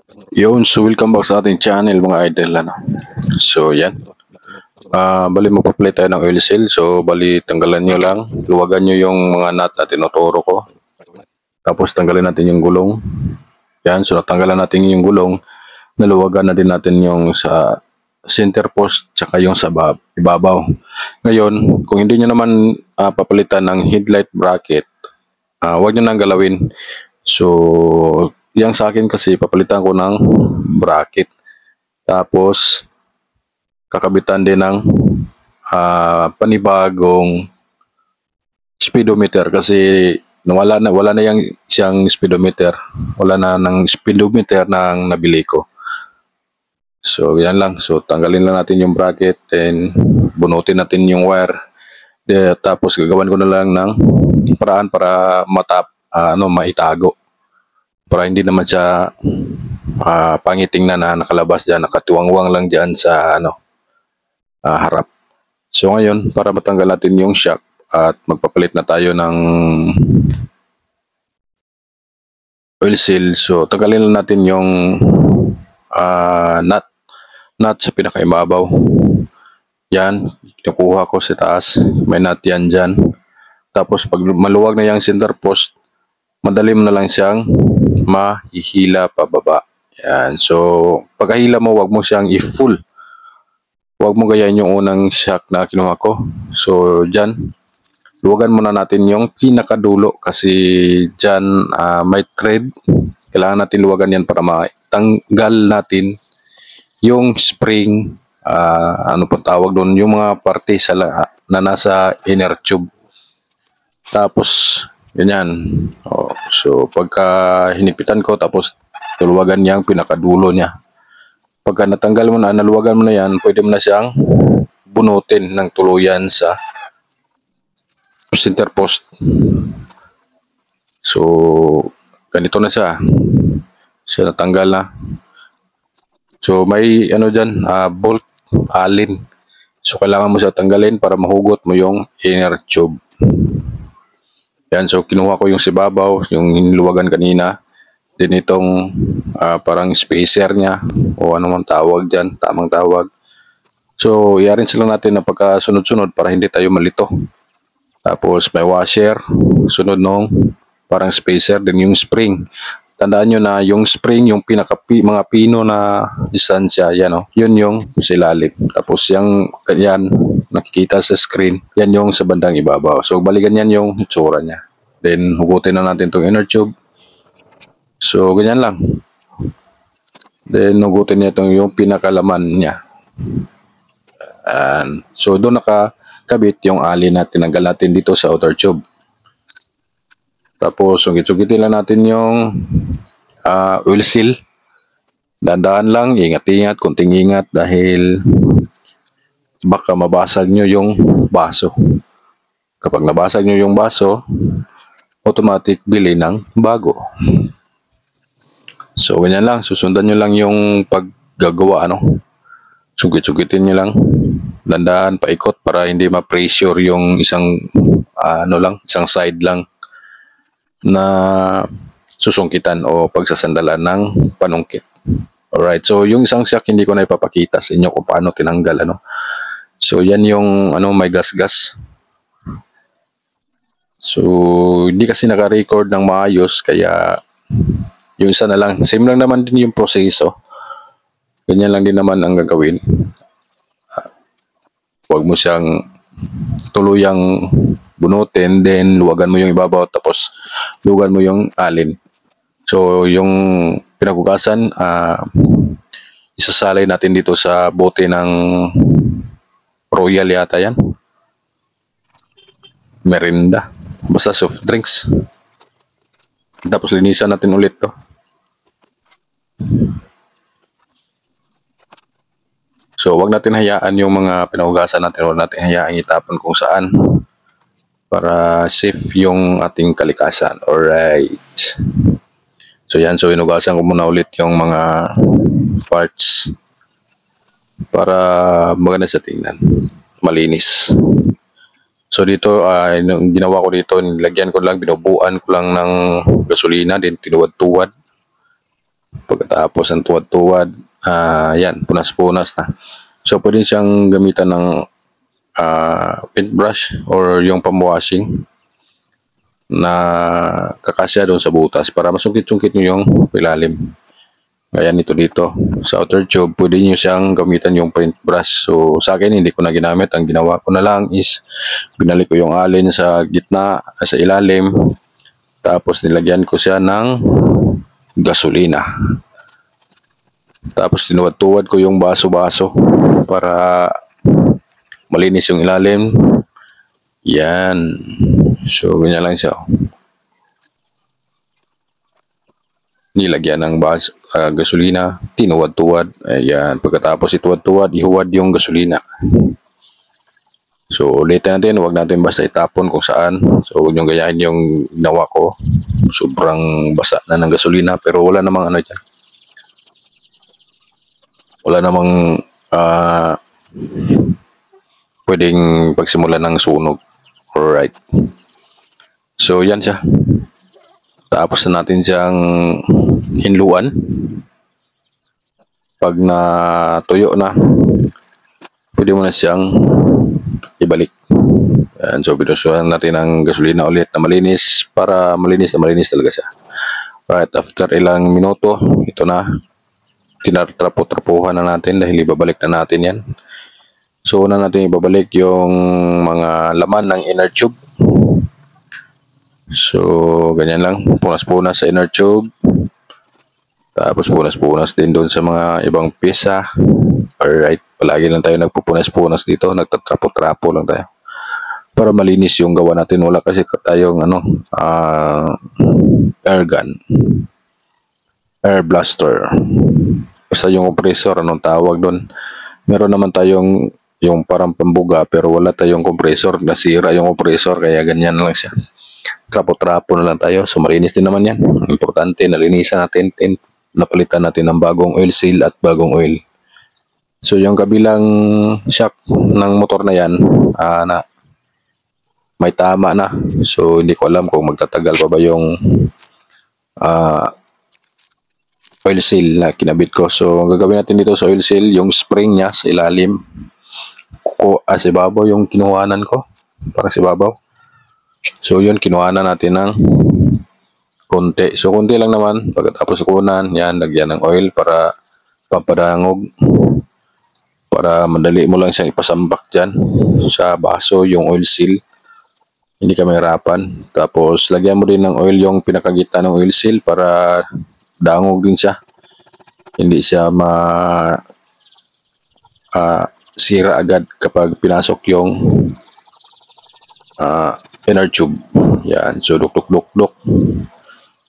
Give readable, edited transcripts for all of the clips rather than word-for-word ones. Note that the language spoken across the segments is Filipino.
Yun, so welcome back sa ating channel mga idol. So yan, bali magpa-play tayo ng oil seal. So bali tanggalan nyo lang, luwagan nyo yung mga nut na tinuturo ko. Tapos tanggalin natin yung gulong. Yan, so natanggalan natin yung gulong. Naluwagan na din natin yung sa center post tsaka yung sa ibabaw. Ngayon, kung hindi nyo naman papalitan ng headlight bracket, huwag nyo nang galawin. So, yang sa akin kasi papalitan ko ng bracket. Tapos, kakabitan din ng panibagong speedometer kasi wala na yung siyang speedometer. Wala na ng speedometer ng nabili ko. So, yan lang. So, tanggalin lang natin yung bracket and bunutin natin yung wire. Tapos, gagawan ko na lang ng paraan para maitago. Para hindi naman siya pangiting na nakalabas dyan, nakatiwangwang lang dyan sa harap. So ngayon, para matanggal natin yung shock at magpapalit na tayo ng oil seal, so tanggalin lang natin yung nut sa pinakaibabaw. Yan, kinukuha ko sa taas, may nut yan dyan. Tapos pag maluwag na yung center post, madali mo na lang siyang mahihila pababa. Yan. So, pagkahila mo, wag mo siyang i-full. Wag mo gayahin yung unang shock na kinuha ko. So, dyan, luwagan muna natin yung pinakadulo kasi dyan may thread. Kailangan natin luwagan yan para matanggal natin yung spring, ano po tawag doon, yung mga parte na nasa inner tube. Tapos, ganyan. So, pagka hinipitan ko, tapos tuluwagan niya ang pinakadulo niya. Pagka natanggal mo na, naluwagan mo na yan, pwede mo na siyang bunutin ng tuluyan sa center post. So, ganito na siya. So, natanggal na. So, may ano dyan, bolt, alin. So, kailangan mo siya tanggalin para mahugot mo yung inner tube. Yan, so kinuha ko yung sibabaw, yung hiniluwagan kanina. Din itong parang spacer niya o ano man tawag dyan, tamang tawag. So, i-arrange lang natin na pagkasunod-sunod para hindi tayo malito. Tapos may washer, sunod nung parang spacer, din yung spring. Tandaan nyo na yung spring, yung mga pino na distansya, yan o, yun yung silalim. Tapos yung yan, nakikita sa screen, yan yung sa bandang ibabaw. So, balikan yan yung itsura niya. Then, hugutin na natin itong inner tube. So, ganyan lang. Then, hugutin niya itong yung pinakalaman niya. So, doon nakakabit yung alin na tinanggal natin dito sa outer tube. Tapos, sugit-sugitin lang natin yung oil seal. Dandaan lang, ingat-ingat, kunting ingat dahil baka mabasag nyo yung baso. Kapag nabasag nyo yung baso, automatic bili ng bago. So, ganyan lang. Susundan nyo lang yung paggagawa, Sugit-sugitin nyo lang. Dandaan, paikot para hindi ma-pressure yung isang side lang na susungkitan o pagsasandalan ng panungkit. Alright, so yung isang shock hindi ko na ipapakita sa inyo kung paano tinanggal, So yan yung may gas-gas. So hindi kasi naka-record ng maayos kaya yung isa na lang. Same lang naman din yung proseso. Ganyan lang din naman ang gagawin. Huwag mo siyang tuluyang bunutin, then luwagan mo yung ibabaw, tapos luwagan mo yung alin. So, yung pinagugasan, isasalay natin dito sa bote ng Royal yata yan. Merinda. Basta soft drinks. Tapos linisan natin ulit to. So, wag natin hayaan yung mga pinagugasan natin, wag natin hayaan itapon kung saan para safe yung ating kalikasan. Alright. So yan, so inugasan ko muna ulit yung mga parts para maganda sa tingnan, malinis. So dito, yung ginawa ko dito, nilagyan ko lang, binubuan ko lang ng gasolina, din tinuwad-tuwad Pagkatapos ng tuwad-tuwad, yan, punas-punas na. So, pwede siyang gamitan ng paintbrush or yung pamwashing na kakasya doon sa butas para masungkit-sungkit nyo yung ilalim. Gaya nito dito. Sa outer tube, pwede nyo siyang gamitan yung paintbrush. So, sa akin, hindi ko na ginamit. Ang ginawa ko na lang is binalik ko yung alin sa gitna, sa ilalim. Tapos, nilagyan ko siya ng gasolina. Tapos, tinuwad-tuwad ko yung baso-baso para malinis yung ilalim. Yan. So, ganyan lang siya. Nilagyan ng gasolina, tinuwad-tuwad. Ayan. Pagkatapos ituwad-tuwad, ihuwad yung gasolina. So, ulitin natin. Huwag natin basta itapon kung saan. So, huwag niyong gayahin yung ginawa ko. Sobrang basa na ng gasolina. Pero wala namang ano dyan. Wala namang pwedeng pagsimulan ng sunog. Alright. So, yan siya. Tapos na natin siyang hinluan. Pag natuyo na, pwede mo na siyang ibalik. Yan. So, binusuhan natin ng gasolina ulit na malinis para malinis na malinis talaga siya. Right, after ilang minuto, ito na. Tinartrapo-trapuhan na natin dahil ibabalik na natin yan. So, una natin ibabalik yung mga laman ng inner tube. So, ganyan lang. Punas-punas sa inner tube. Tapos, punas-punas din doon sa mga ibang pyesa. Alright. Palagi lang tayo nagpupunas-punas dito. Nagtatrapo-trapo lang tayo. Para malinis yung gawa natin. Wala kasi tayong air gun. Air blaster. Basta yung compressor, anong tawag doon. Meron naman tayong yung parang pambuga pero wala tayong compressor. Nasira yung compressor kaya ganyan lang siya. Trapo-trapo na lang tayo. So, malinis din naman yan. Importante, nalinisan natin. Napalitan natin ng bagong oil seal at bagong oil. So, yung kabilang shock ng motor na yan, may tama na. So, hindi ko alam kung magtatagal pa ba yung oil seal na kinabit ko. So, ang gagawin natin dito sa oil seal, yung spring niya sa ilalim. Sa ibabaw yung kinuhanan ko. Parang sa ibabaw. So, yun, kinuhanan natin ng konti. So, konti lang naman. Pagkatapos kunan, yan, lagyan ng oil para papadangog. Para madali mo lang siyang ipasambak dyan sa baso, yung oil seal. Hindi ka mahirapan. Tapos, lagyan mo din ng oil yung pinakagitna ng oil seal para dangog din siya. Hindi siya sira agad kapag pinasok yung inner tube. Yan. So, duk-duk-duk-duk.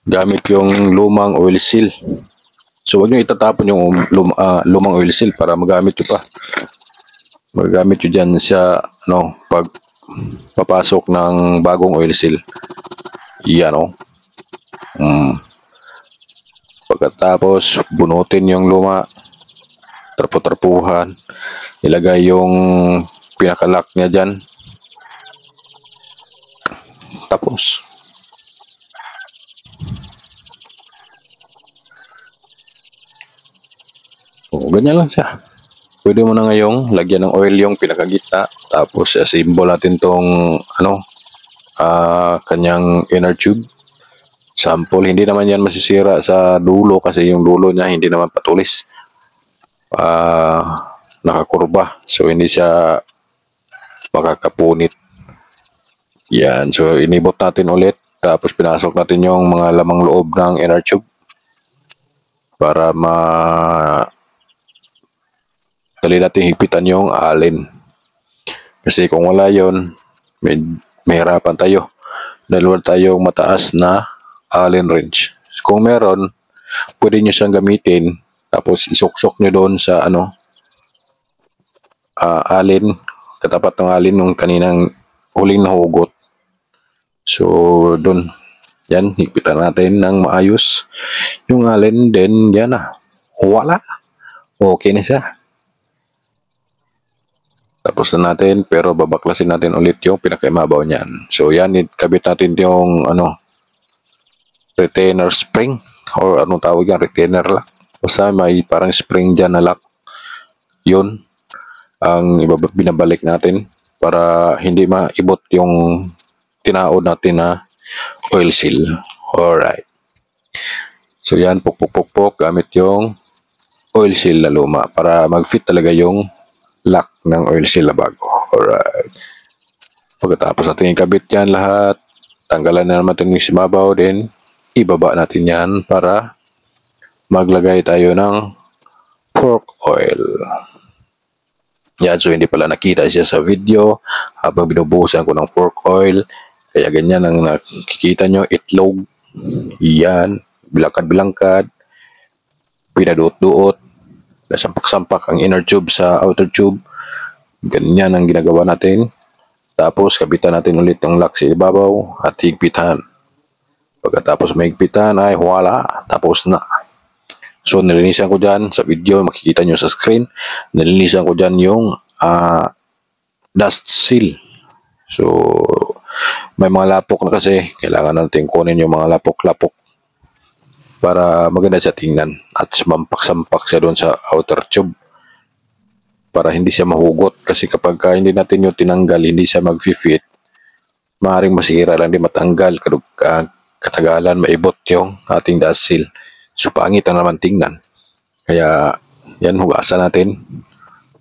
Gamit yung lumang oil seal. So, huwag nyo itatapon yung lumang oil seal para magamit nyo pa. Magamit nyo dyan sa, pag papasok ng bagong oil seal. Yan, Pagkatapos, bunutin yung luma. Trapo-trapuhan. Ilagay yung pinakalock niya dyan. Tapos, ganyan lang siya. Pwede mo na ngayong lagyan ng oil yung pinakagitna. Tapos, assemble natin tong, kanyang inner tube. Sample, hindi naman yan masisira sa dulo kasi yung dulo niya hindi naman patulis. Nakakurba. So, hindi siya makakapunit. Yan. So, inibot natin ulit. Tapos, pinasok natin yung mga lamang loob ng inner tube para dali natin higpitan yung alin. Kasi kung wala yon, may hirapan tayo. Dahil wala tayong mataas na allen wrench. Kung meron, pwede nyo siyang gamitin. Tapos, isuksok nyo doon sa allen, katapat ng allen nung kaninang huling nahugot. So, doon. Yan, higpitan natin ng maayos. Yung allen, then yan na. Wala. Okay na siya. Tapos na natin, pero babaklasin natin ulit yung pinakaimabaw niyan. So, yan, kabit natin yung retainer spring or anong tawag yan, retainer lock. Basta may parang spring dyan na lock. Yun ang binabalik natin para hindi maibot yung tinaod natin na oil seal. Alright. So yan, pukpuk gamit yung oil seal na luma para mag-fit talaga yung lock ng oil seal na bago. Alright. Pagkatapos natin ikabit yan lahat, tanggalan na naman natin yung simabaw, din ibaba natin yan para maglagay tayo ng fork oil. Yan, so hindi pala nakita siya sa video habang binubuhusan ko ng fork oil. Kaya ganyan ang nakikita nyo, itlog. Yan, bilangkad-bilangkad, pinaduot-duot, nasampak-sampak ang inner tube sa outer tube. Ganyan ang ginagawa natin. Tapos kabitan natin ulit yung lock sa ibabaw at higpitan. Pagkatapos mahigpitan ay wala, tapos na. So nilinisan ko dyan sa video, makikita nyo sa screen, nilinisan ko dyan yung dust seal. So may mga lapok na kasi, kailangan natin kunin yung mga lapok-lapok para maganda siya tingnan at sampak-sampak siya doon sa outer tube para hindi siya mahugot, kasi kapag hindi natin yung tinanggal, hindi siya mag-fit, maaaring masira lang, di matanggal, katagalan maibot yung ating dust seal. So pangit na naman tingnan. Kaya yan, hugasan natin,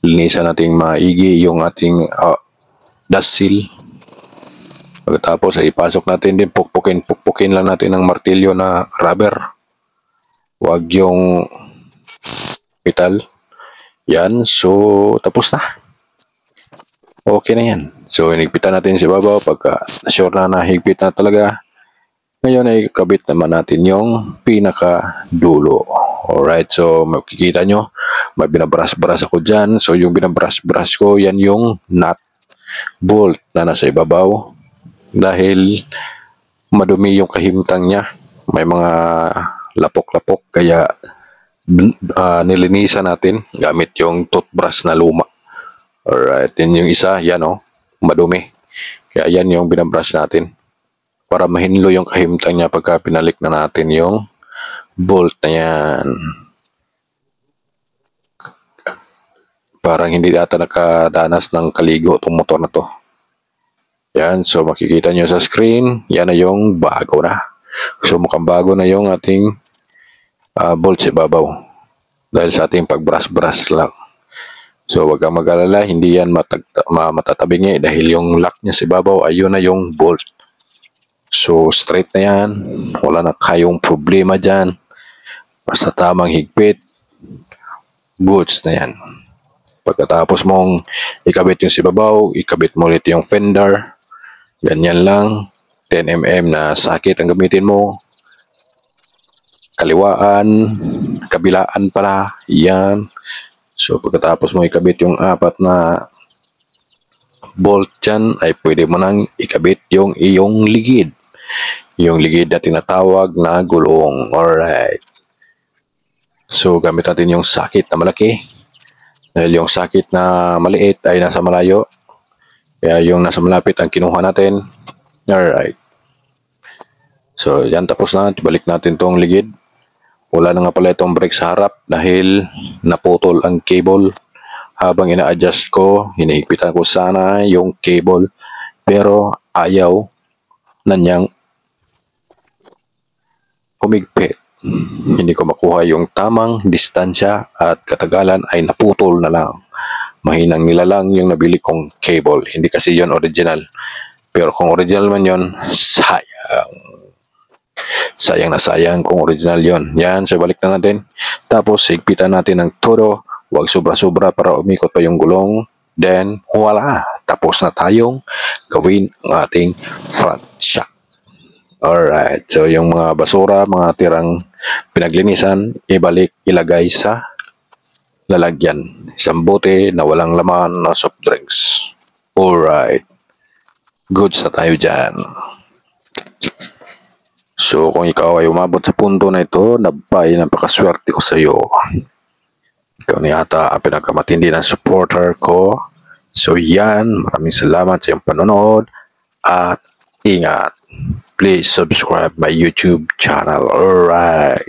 linisan natin maigi yung ating dust seal. Pagkatapos ay ipasok natin din, pukpukin lang natin ng martilyo na rubber, wag yung metal. Yan, so tapos na, okay na yan. So hinigpitan natin si babaw. Pagka sure na higpit na talaga, ngayon ay kabit naman natin yung pinaka dulo. Alright, so makikita nyo, may binabrush-brush ako dyan. So yung binabrush-brush ko, yan yung nut bolt na nasa ibabaw. Dahil madumi yung kahimtang niya, may mga lapok-lapok, kaya nilinisan natin gamit yung toothbrush na luma. Alright, yun yung isa, yan madumi. Kaya yan yung binabrush natin para mahinlo yung kahimtang niya pagka pinalik na natin yung bolt na yan. Parang hindi ata nakadanas ng kaligo itong motor na to. Yan, so makikita nyo sa screen, yan na yung bago na. So mukhang bago na yung ating bolt sa ibabaw dahil sa ating pag-brush-brush lang. So wag kang mag-alala, hindi yan matatabingi dahil yung lock niya sa ibabaw, ayun na yung bolt. So straight na yan, wala na kayong problema dyan. Basta tamang higpit, goods na yan. Pagkatapos mong ikabit yung sibabaw, ikabit mo ulit yung fender. Ganyan lang, 10mm na socket ang gamitin mo. Kaliwaan, kabilaan pala, yan. So pagkatapos mo ikabit yung apat na bolt dyan, ay pwede mo nang ikabit yung iyong ligid. Yung ligid na tinatawag na gulong. Alright. So gamit natin yung socket na malaki. Dahil yung socket na maliit ay nasa malayo. Kaya yung nasa malapit ang kinuha natin. Alright. So yan, tapos na. Balik natin tong ligid. Wala na nga pala itong brake sa harap dahil naputol ang cable. Habang ina-adjust ko, hinihigpitan ko sana yung cable. Pero ayaw na niyang humigpit. Hindi ko makuha yung tamang distansya at katagalan ay naputol na lang. Mahinang nilalang yung nabili kong cable. Hindi kasi yon original. Pero kung original man yon, sayang. Sayang na sayang kung original yon. Yan, so balik na natin. Tapos higpitan natin ng todo. Huwag sobra-sobra para umikot pa yung gulong. Then, wala. Tapos na tayong gawin ang ating front shock. Alright, so yung mga basura, mga tirang pinaglinisan, ilagay sa lalagyan. Isang bote na walang laman na soft drinks. Alright, goods na tayo dyan. So kung ikaw ay umabot sa punto na ito, nabay, napakaswerte ko sa iyo. Ikaw na yata ang pinakamatindi ng supporter ko. So yan, maraming salamat sa iyong panonood at ingat. Please subscribe my YouTube channel. Alright.